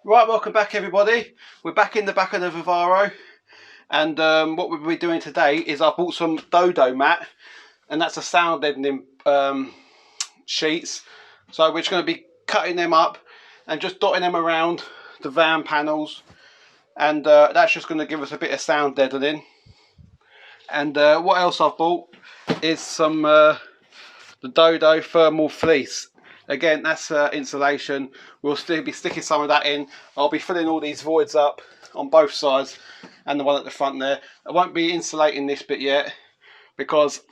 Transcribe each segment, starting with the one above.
Right, welcome back everybody. We're back in the back of the Vivaro, and what we'll be doing today is I bought some Dodo mat, and that's a sound deadening sheets. So we're just going to be cutting them up and just dotting them around the van panels, and that's just going to give us a bit of sound deadening. And what else I've bought is some the Dodo thermal fleece. Again, that's insulation. We'll still be sticking some of that in. I'll be filling all these voids up on both sides and the one at the front there. I won't be insulating this bit yet because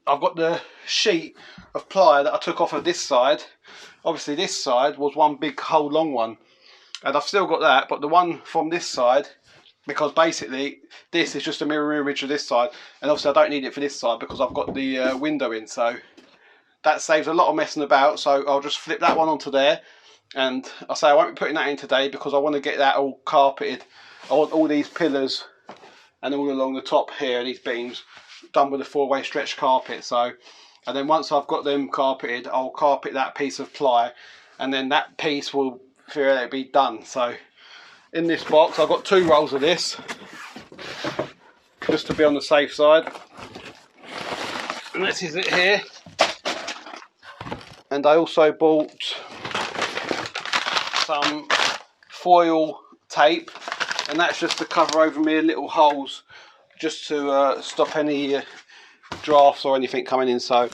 I've got the sheet of ply that I took off of this side. Obviously this side was one big whole long one, and I've still got that, but the one from this side, because basically this is just a mirror image of this side, and obviously I don't need it for this side because I've got the window in, so that saves a lot of messing about. So I'll just flip that one onto there, and I say I won't be putting that in today because I want to get that all carpeted. I want all these pillars and all along the top here, these beams, done with a 4-way stretch carpet. So, and then once I've got them carpeted, I'll carpet that piece of ply, and then that piece will theoretically be done. So in this box I've got 2 rolls of this just to be on the safe side, and this is it here. And I also bought some foil tape, and that's just to cover over me little holes, just to stop any drafts or anything coming in. So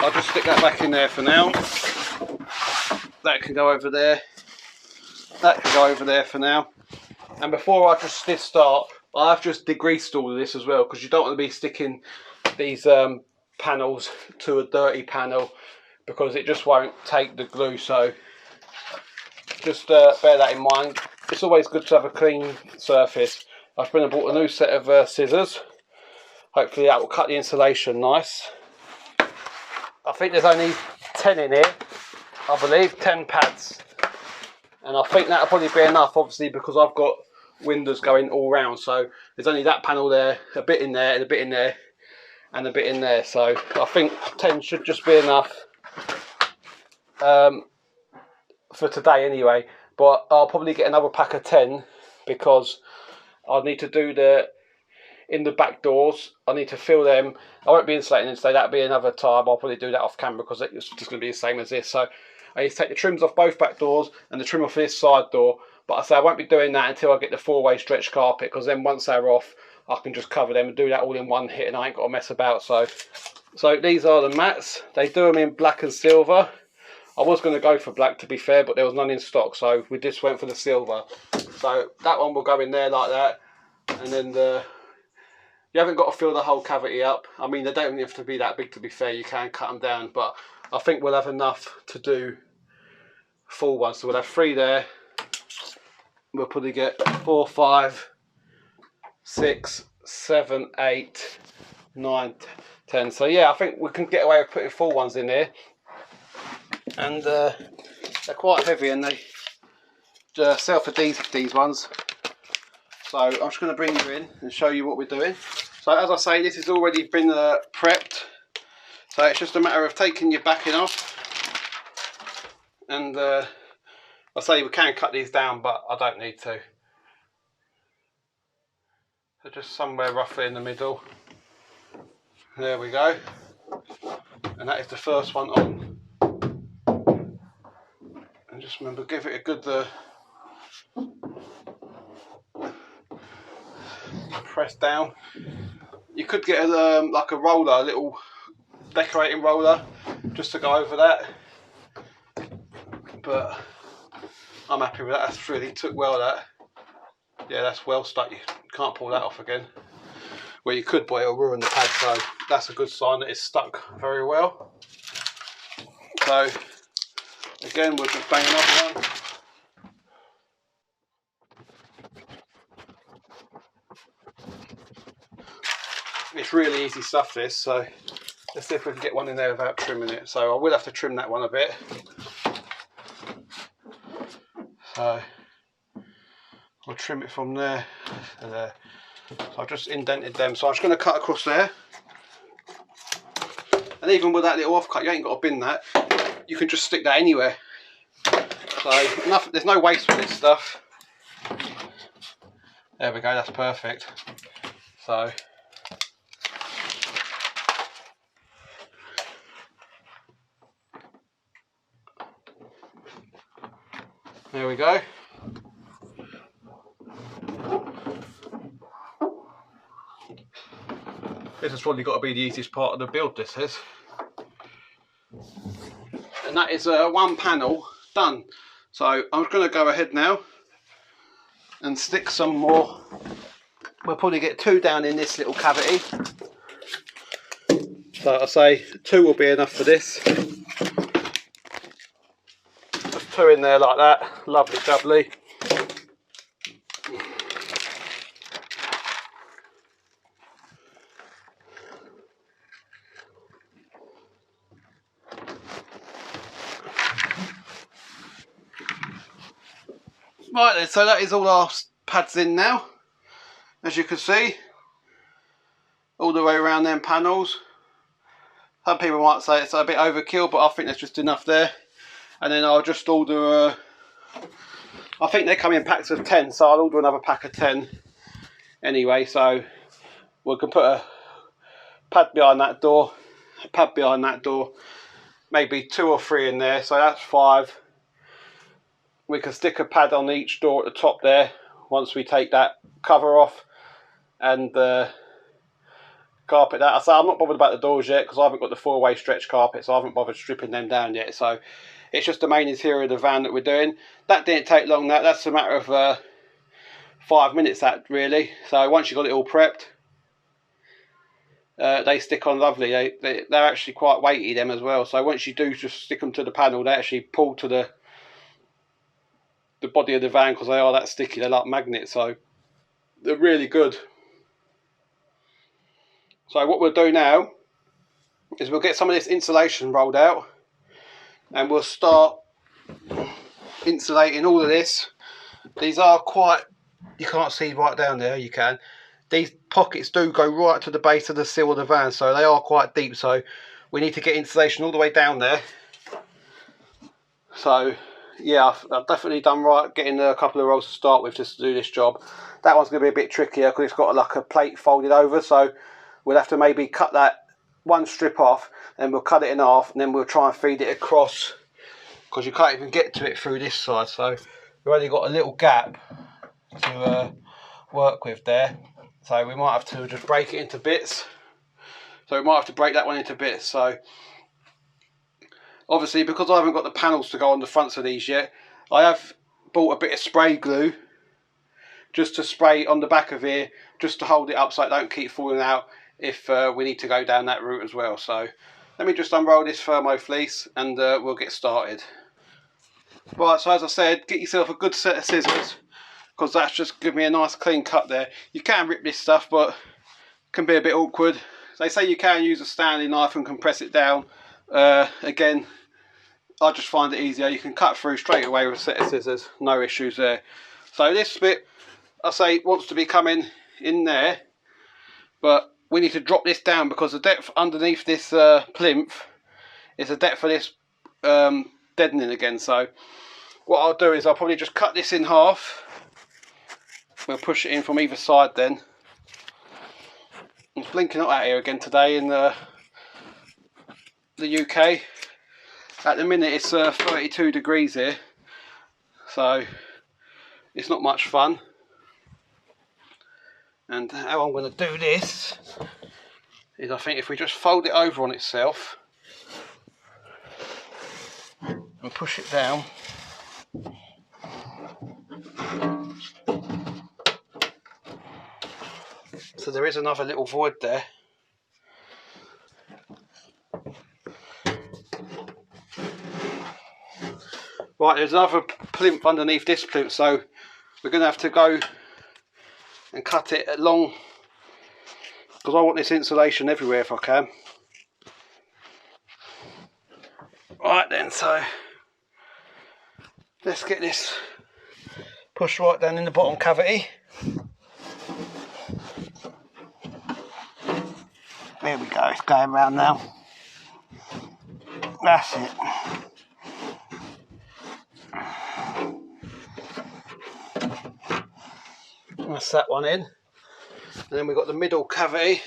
I'll just stick that back in there for now. That can go over there. That can go over there for now. And before I just did start, I've just degreased all of this as well, because you don't want to be sticking these panels to a dirty panel, because it just won't take the glue. So just bear that in mind. It's always good to have a clean surface. I've been and bought a new set of scissors. Hopefully that will cut the insulation nice. I think there's only 10 in here, I believe, 10 pads, and I think that'll probably be enough, obviously, because I've got windows going all round. So there's only that panel there, a bit in there, and a bit in there, and a bit in there. So I think 10 should just be enough for today anyway. But I'll probably get another pack of 10, because I'll need to do in the back doors, I need to fill them. I won't be insulating them today, that'll be another time. I'll probably do that off camera because it's just going to be the same as this. So I need to take the trims off both back doors and the trim off this side door. But I say I won't be doing that until I get the 4-way stretch carpet, because then once they're off, I can just cover them and do that all in one hit, and I ain't got to mess about. So these are the mats. They do them in black and silver. I was going to go for black, to be fair, but there was none in stock, so we just went for the silver. So that one will go in there like that, and then you haven't got to fill the whole cavity up. I mean, they don't have to be that big, to be fair. You can cut them down, but I think we'll have enough to do full ones. So we'll have 3 there. We'll probably get 4, 5, 6, 7, 8, 9, 10. So yeah, I think we can get away with putting full ones in there. And they're quite heavy, and they sell for these ones. So I'm just going to bring you in and show you what we're doing. So as I say, this has already been prepped. So it's just a matter of taking your backing off. And I say we can cut these down, but I don't need to. So just somewhere roughly in the middle. There we go. And that is the first one on. And just remember, give it a good press down. You could get like a roller, a little decorating roller, just to go over that. But I'm happy with that. That's really took well. That, yeah, that's well stuck. You can't pull that off again. Well, you could, but it'll ruin the pad. So that's a good sign that it's stuck very well. So again, we'll just bang another one. It's really easy stuff, this. So let's see if we can get one in there without trimming it. So I will have to trim that one a bit. So I'll trim it from there to there. So I've just indented them. So I'm just going to cut across there. And even with that little offcut, you ain't got to bin that. You can just stick that anywhere. So there's no waste with this stuff. There we go, that's perfect. So there we go. This has probably got to be the easiest part of the build, this is. And that is one panel done. So I'm going to go ahead now and stick some more. We'll probably get 2 down in this little cavity. So I say 2 will be enough for this. Just 2 in there like that. Lovely jubbly. Right then, so that is all our pads in now. As you can see, all the way around them panels. Some people might say it's a bit overkill, but I think there's just enough there. And then I'll just order, I think they come in packs of 10, so I'll order another pack of 10 anyway. So we can put a pad behind that door, a pad behind that door, maybe 2 or 3 in there, so that's 5. We can stick a pad on each door at the top there once we take that cover off, and carpet that. I say I'm not bothered about the doors yet because I haven't got the 4-way stretch carpet, so I haven't bothered stripping them down yet. So it's just the main interior of the van that we're doing. That didn't take long. That's a matter of 5 minutes, that really. So once you've got it all prepped, they stick on lovely. They're actually quite weighty, them as well. So once you do just stick them to the panel, they actually pull to the body of the van because they are that sticky. They're like magnets, so they're really good. So what we'll do now is we'll get some of this insulation rolled out and we'll start insulating all of this. These are quite, you can't see right down there, you can. These pockets do go right to the base of the sill of the van, so they are quite deep, so we need to get insulation all the way down there. So yeah, I've definitely done right getting a couple of rolls to start with just to do this job. That one's going to be a bit trickier because it's got like a plate folded over, so we'll have to maybe cut that one strip off and we'll cut it in half, and then we'll try and feed it across because you can't even get to it through this side, so we've only got a little gap to work with there. So we might have to just break it into bits. So we might have to break that one into bits. So obviously, because I haven't got the panels to go on the fronts of these yet, I have bought a bit of spray glue just to spray on the back of here, just to hold it up so it don't keep falling out if we need to go down that route as well. So let me just unroll this thermo fleece and we'll get started. Right, so as I said, get yourself a good set of scissors because that's just give me a nice clean cut there. You can rip this stuff, but it can be a bit awkward. They say you can use a Stanley knife and compress it down. Again, I just find it easier. You can cut through straight away with a set of scissors, no issues there. So this bit, I say, wants to be coming in there, but we need to drop this down because the depth underneath this plinth is the depth of this deadening again. So what I'll do is I'll probably just cut this in half. We'll push it in from either side then. It's blinking hot out here again today in the UK. At the minute it's 32 degrees here, so it's not much fun. And how I'm going to do this is, I think if we just fold it over on itself and push it down, so there is another little void there. Right, there's another plinth underneath this plinth, so we're going to have to go and cut it along because I want this insulation everywhere if I can. Right then, so let's get this pushed right down in the bottom cavity. There we go, it's going round now. That's it. That's that one in. And then we've got the middle cavity.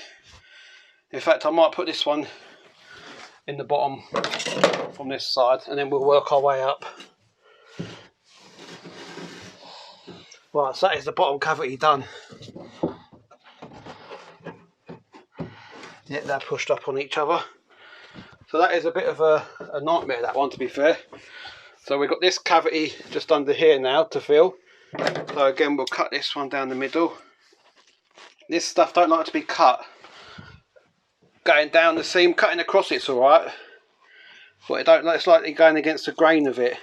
In fact, I might put this one in the bottom from this side, and then we'll work our way up. Right, so that is the bottom cavity done. Yeah, they're pushed up on each other. So that is a bit of a nightmare, that one, to be fair. So we've got this cavity just under here now to fill. So again, we'll cut this one down the middle. This stuff don't like to be cut going down the seam. Cutting across it's alright, but it don't like, it's like going against the grain of it,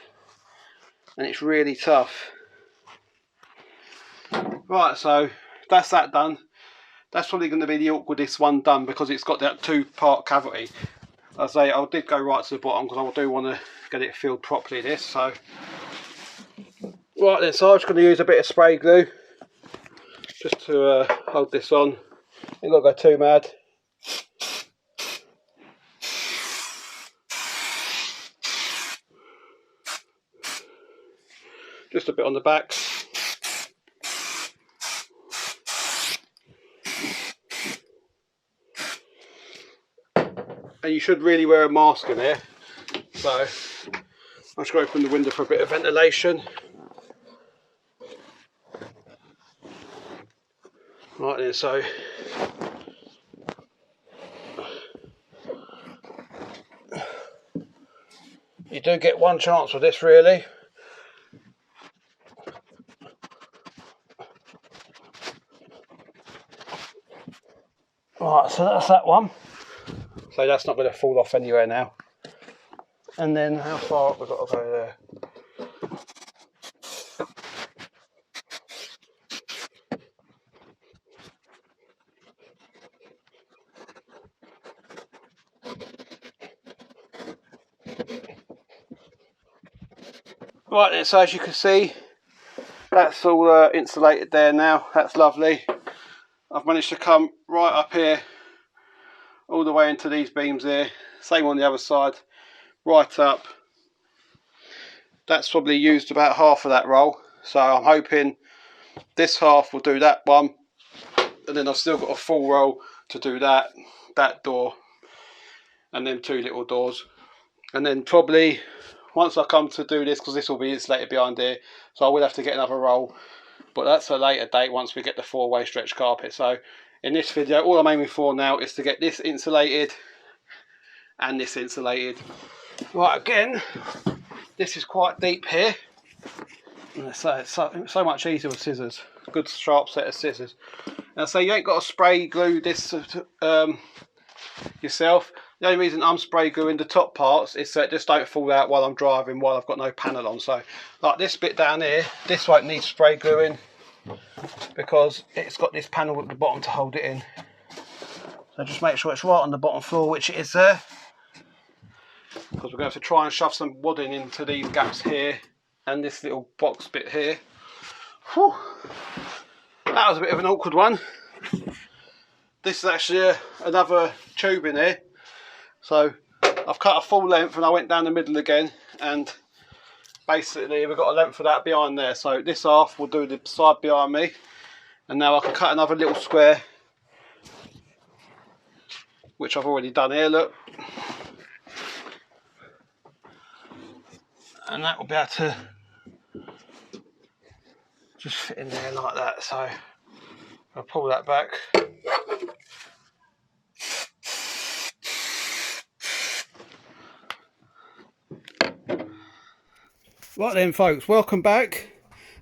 and it's really tough. Right, so that's that done. That's probably going to be the awkwardest one done because it's got that two-part cavity. As I say, I did go right to the bottom because I do want to get it filled properly, this. So right then, so I'm just going to use a bit of spray glue just to hold this on. Ain't got to go too mad. Just a bit on the back. And you should really wear a mask in here. So I'm just going to open the window for a bit of ventilation. Right then, so you do get one chance with this, really. Right, so that's that one. So that's not going to fall off anywhere now. And then how far up we've got to go there? Right then, so as you can see, that's all insulated there now. That's lovely. I've managed to come right up here, all the way into these beams here. Same on the other side, right up. That's probably used about half of that roll. So I'm hoping this half will do that one. And then I've still got a full roll to do that door, and then two little doors. And then probably once I come to do this, because this will be insulated behind here, so I will have to get another roll, but that's a later date once we get the 4-way stretch carpet. So in this video, all I'm aiming for now is to get this insulated and this insulated. Right, again, this is quite deep here, so it's so much easier with scissors. Good sharp set of scissors. Now, so you ain't got to spray glue this yourself. The only reason I'm spray gluing the top parts is so it just don't fall out while I'm driving, while I've got no panel on. So like this bit down here, this won't need spray gluing because it's got this panel at the bottom to hold it in. So just make sure it's right on the bottom floor, which it is there, because we're going to have to try and shove some wadding into these gaps here and this little box bit here. Whew. That was a bit of an awkward one. This is actually another tube in here. So I've cut a full length and I went down the middle again, and basically we've got a length of that behind there. So this half will do the side behind me, and now I can cut another little square, which I've already done here, look. And that will be able to just fit in there like that. So I'll pull that back. Right then, folks, welcome back.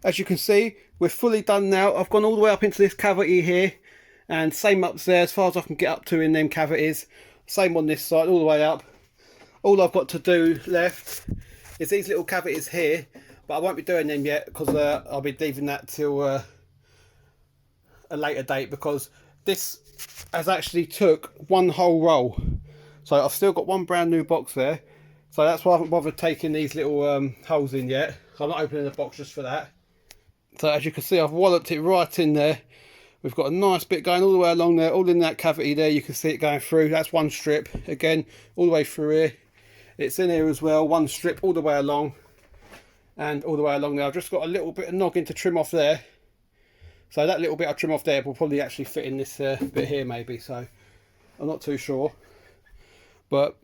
As you can see, we're fully done now. I've gone all the way up into this cavity here, and same up there as far as I can get up to in them cavities. Same on this side, all the way up. All I've got to do left is these little cavities here, but I won't be doing them yet because I'll be leaving that till a later date, because this has actually took one whole roll. So I've still got one brand new box there. So that's why I haven't bothered taking these little holes in yet. So I'm not opening the box just for that. So as you can see, I've walloped it right in there. We've got a nice bit going all the way along there, all in that cavity there. You can see it going through. That's one strip, again, all the way through here. It's in here as well, one strip all the way along, and all the way along there. I've just got a little bit of noggin to trim off there. So that little bit I trim off there will probably actually fit in this bit here maybe, so I'm not too sure. But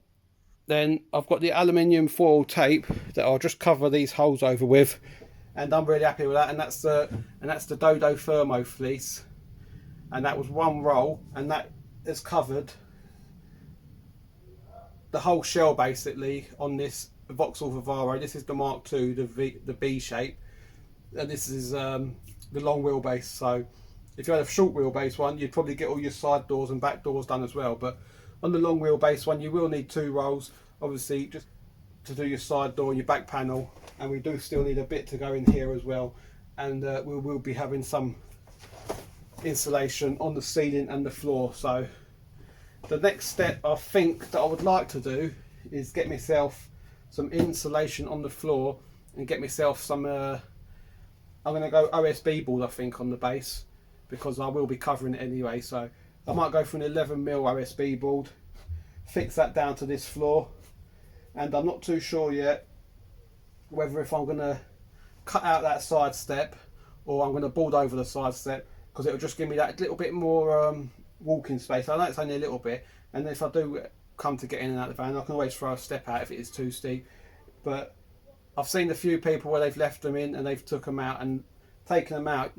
then I've got the aluminium foil tape that I'll just cover these holes over with, and I'm really happy with that. And that's the Dodo Thermo fleece, and that was one roll, and that has covered the whole shell basically on this Vauxhall Vivaro. This is the Mark II, the B shape, and this is the long wheelbase. So if you had a short wheelbase one, you'd probably get all your side doors and back doors done as well, but on the long wheelbase one you will need 2 rolls, obviously, just to do your side door and your back panel, and we do still need a bit to go in here as well, and we will be having some insulation on the ceiling and the floor. So the next step I think that I would like to do is get myself some insulation on the floor and get myself some I'm going to go OSB board I think on the base, because I will be covering it anyway. So I might go for an 11mm OSB board, fix that down to this floor, and I'm not too sure yet whether if I'm going to cut out that side step or I'm going to board over the side step, because it will just give me that little bit more walking space. I know it's only a little bit, and if I do come to get in and out of the van, I can always throw a step out if it is too steep. But I've seen a few people where they've left them in and they've took them out, and taking them out,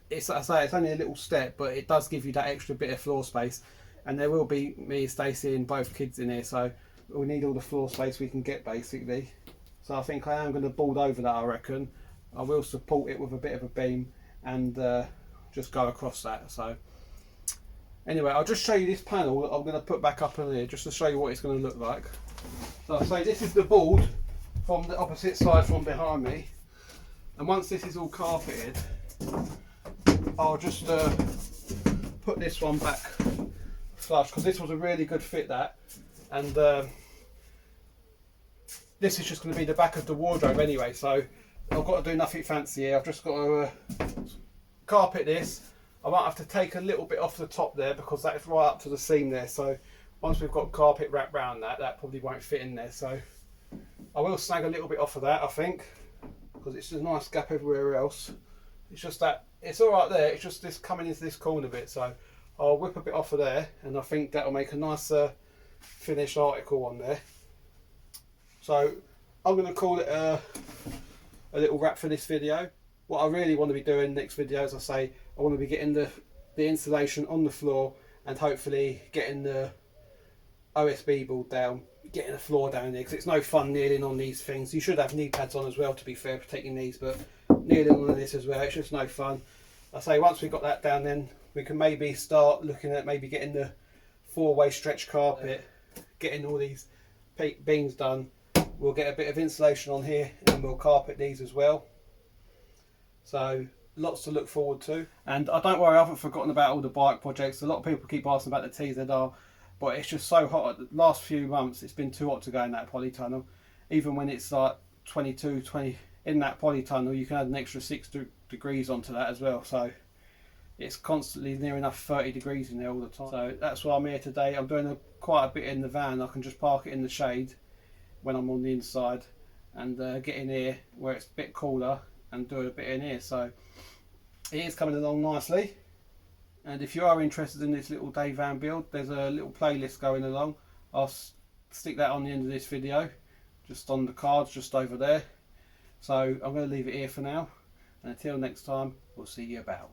it's, I say, it's only a little step, but it does give you that extra bit of floor space. And there will be me, Stacey, and both kids in here, so we need all the floor space we can get basically. So I think I am going to board over that, I reckon. I will support it with a bit of a beam and just go across that. So anyway, I'll just show you this panel that I'm going to put back up in here, just to show you what it's going to look like. So I say this is the board from the opposite side from behind me, and once this is all carpeted, I'll just put this one back flush, because this was a really good fit, that, and this is just going to be the back of the wardrobe anyway, so I've got to do nothing fancy here. I've just got to carpet this. I might have to take a little bit off the top there because that's right up to the seam there, so once we've got carpet wrapped around that, that probably won't fit in there. So I will snag a little bit off of that, I think, because it's a nice gap everywhere else. It's just that it's all right there, it's just this coming into this corner bit, so I'll whip a bit off of there, and I think that'll make a nice finished article on there. So I'm going to call it a little wrap for this video. What I really want to be doing next video, as I say, I want to be getting the insulation on the floor, and hopefully getting the OSB board down, getting the floor down there, because it's no fun kneeling on these things. You should have knee pads on as well, to be fair, protect your knees, but kneeling on this as well, it's just no fun. I say once we've got that down, then we can maybe start looking at maybe getting the 4-way stretch carpet, getting all these beams done. We'll get a bit of insulation on here, and we'll carpet these as well. So lots to look forward to. And don't worry, I haven't forgotten about all the bike projects. A lot of people keep asking about the TZR, but it's just so hot. The last few months it's been too hot to go in that polytunnel. Even when it's like 22, 20 in that polytunnel, you can add an extra 6 degrees onto that as well. So it's constantly near enough 30 degrees in there all the time. So that's why I'm here today. I'm doing quite a bit in the van. I can just park it in the shade when I'm on the inside, and get in here where it's a bit cooler and do a bit in here. So it is coming along nicely. And if you are interested in this little day van build, there's a little playlist going along. I'll stick that on the end of this video, just on the cards just over there. So I'm going to leave it here for now, and until next time, we'll see you about.